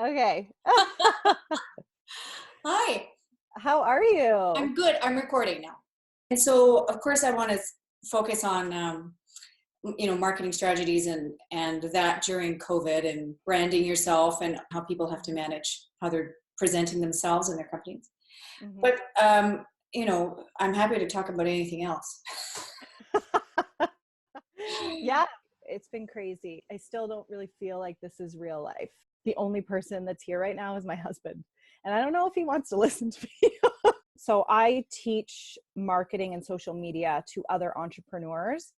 Okay. Hi, How are you? I'm good. I'm recording now. And so, of course, I want to focus on, marketing strategies and that during COVID and branding yourself and how people have to manage how they're presenting themselves and their companies. Mhm. But, I'm happy to talk about anything else. Yeah, it's been crazy. I still don't really feel like this is real life. The only person that's here right now is my husband, and I don't know if he wants to listen to me. So I teach marketing and social media to other entrepreneurs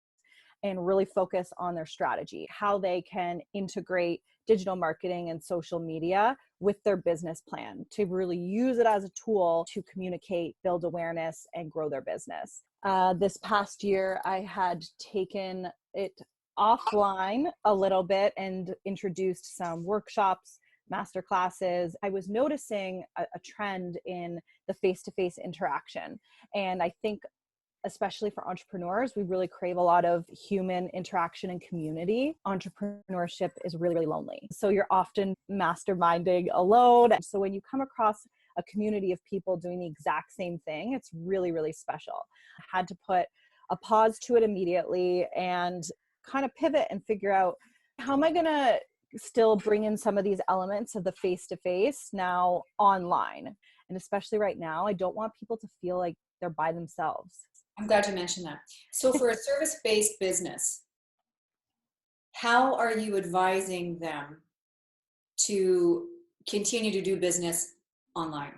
and really focus on their strategy, how they can integrate digital marketing and social media with their business plan to really use it as a tool to communicate, build awareness, and grow their business. This past year, I had taken it offline a little bit and introduced some workshops, master classes. I was noticing a trend in the face-to-face interaction. And I think especially for entrepreneurs, we really crave a lot of human interaction and community. Entrepreneurship is really, really lonely. So you're often masterminding alone. So when you come across a community of people doing the exact same thing, it's really, really special. I had to put a pause to it immediately and kind of pivot and figure out, how am I going to still bring in some of these elements of the face-to-face now online? And especially right now, I don't want people to feel like they're by themselves. I'm glad you mentioned that. So, for a service-based business, how are you advising them to continue to do business online?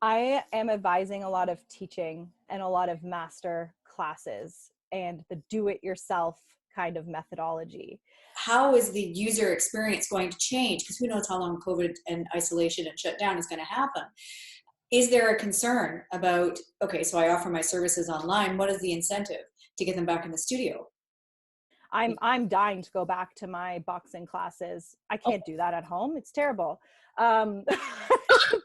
I am advising a lot of teaching and a lot of master classes and the do-it-yourself kind of methodology. How is the user experience going to change? Because who knows how long COVID and isolation and shutdown is going to happen. Is there a concern about, okay, so I offer my services online, what is the incentive to get them back in the studio? I'm dying to go back to my boxing classes. I Oh, can't do that at home. It's terrible. Um,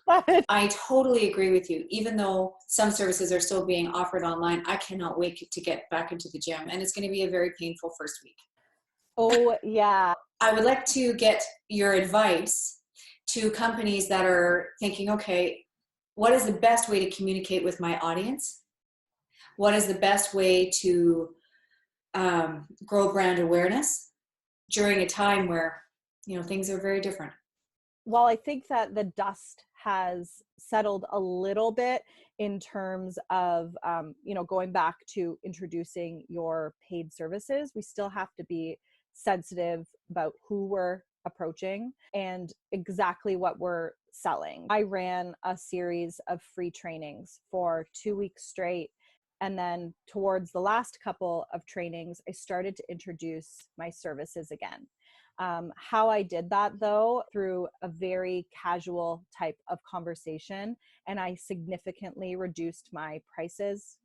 but I totally agree with you. Even though some services are still being offered online, I cannot wait to get back into the gym, and it's going to be a very painful first week. oh yeah, I would like to get your advice to companies that are thinking, okay, what is the best way to communicate with my audience? What is the best way to grow brand awareness during a time where, things are very different? well, I think that the dust has settled a little bit in terms of, going back to introducing your paid services. We still have to be sensitive about who we're approaching and exactly what we're selling. I ran a series of free trainings for 2 weeks straight. And then towards the last couple of trainings, I started to introduce my services again. How I did that, though, through a very casual type of conversation, and I significantly reduced my prices.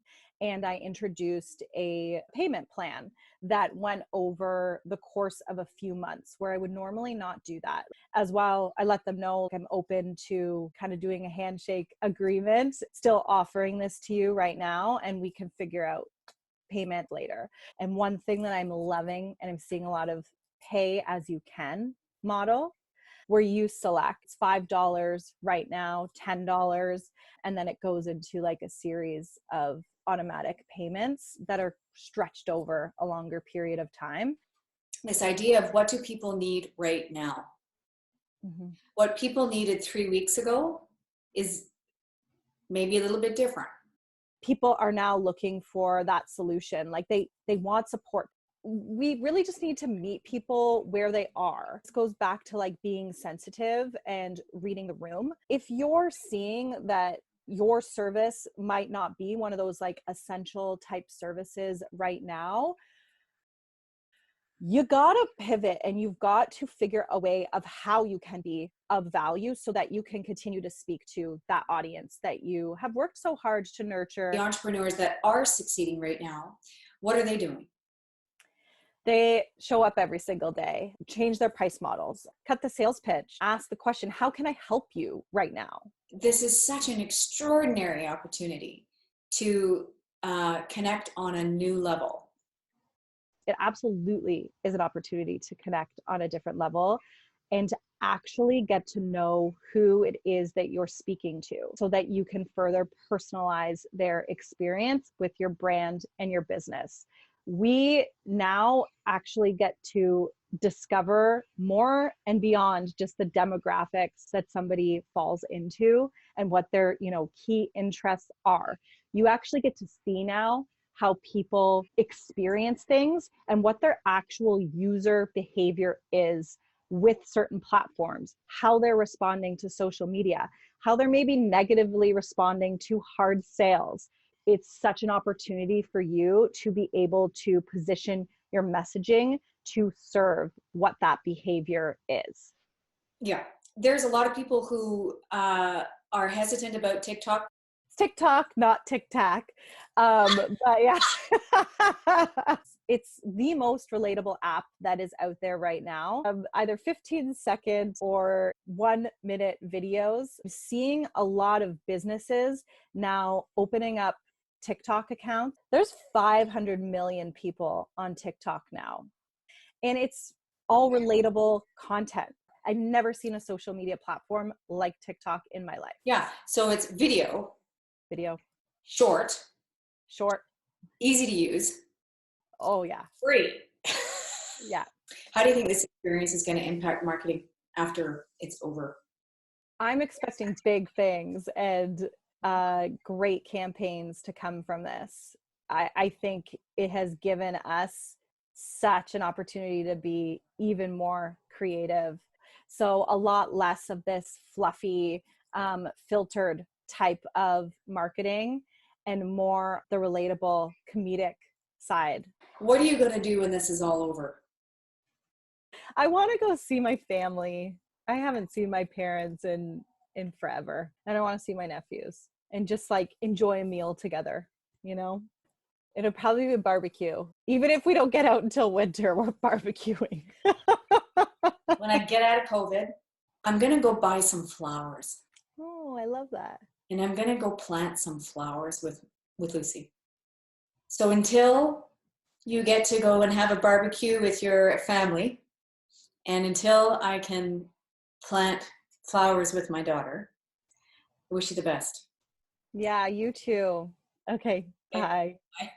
And I introduced a payment plan that went over the course of a few months, where I would normally not do that. As well, I let them know I'm open to kind of doing a handshake agreement, still offering this to you right now, and we can figure out payment later. And one thing that I'm loving, and I'm seeing a lot of pay as you can model, where you select $5 right now, $10, and then it goes into like a series of automatic payments that are stretched over a longer period of time. This idea of what do people need right now? Mm-hmm. What people needed 3 weeks ago is maybe a little bit different. People are now looking for that solution. Like they want support. We really just need to meet people where they are. This goes back to like being sensitive and reading the room. If you're seeing that your service might not be one of those like essential type services right now, you got to pivot and you've got to figure a way of how you can be of value so that you can continue to speak to that audience that you have worked so hard to The nurture. entrepreneurs that are succeeding right now, what are they doing? They show up every single day, change their price models, cut the sales pitch, ask the question, how can I help you right now? This is such an extraordinary opportunity to connect on a new level. It absolutely is an opportunity to connect on a different level and to actually get to know who it is that you're speaking to so that you can further personalize their experience with your brand and your business. We now actually get to discover more and beyond just the demographics that somebody falls into and what their, key interests are. You actually get to see now how people experience things and what their actual user behavior is with certain platforms, how they're responding to social media, how they're maybe negatively responding to hard sales. It's such an opportunity for you to be able to position your messaging to serve what that behavior is. Yeah. There's a lot of people who are hesitant about TikTok. It's TikTok, not Tic-Tac. But yeah, it's the most relatable app that is out there right now. Either 15-second or 1-minute videos. I'm seeing a lot of businesses now opening up TikTok accounts. There's 500 million people on TikTok now. And it's all relatable content. I've never seen a social media platform like TikTok in my life. Yeah. So it's video, short, easy to use. Oh yeah. Free. Yeah. How do you think this experience is going to impact marketing after it's over? I'm expecting big things and great campaigns to come from this. I think it has given us such an opportunity to be even more creative. So a lot less of this fluffy, filtered type of marketing and more the relatable comedic side. What are you going to do when this is all over? I want to go see my family. I haven't seen my parents in forever. And I want to see my nephews and just like enjoy a meal together, It'll probably be a barbecue. Even if we don't get out until winter, we're barbecuing. When I get out of COVID, I'm going to go buy some flowers. Oh, I love that. And I'm going to go plant some flowers with Lucy. So until you get to go and have a barbecue with your family, and until I can plant flowers with my daughter, I wish you the best. Yeah, you too. Okay, bye. Bye.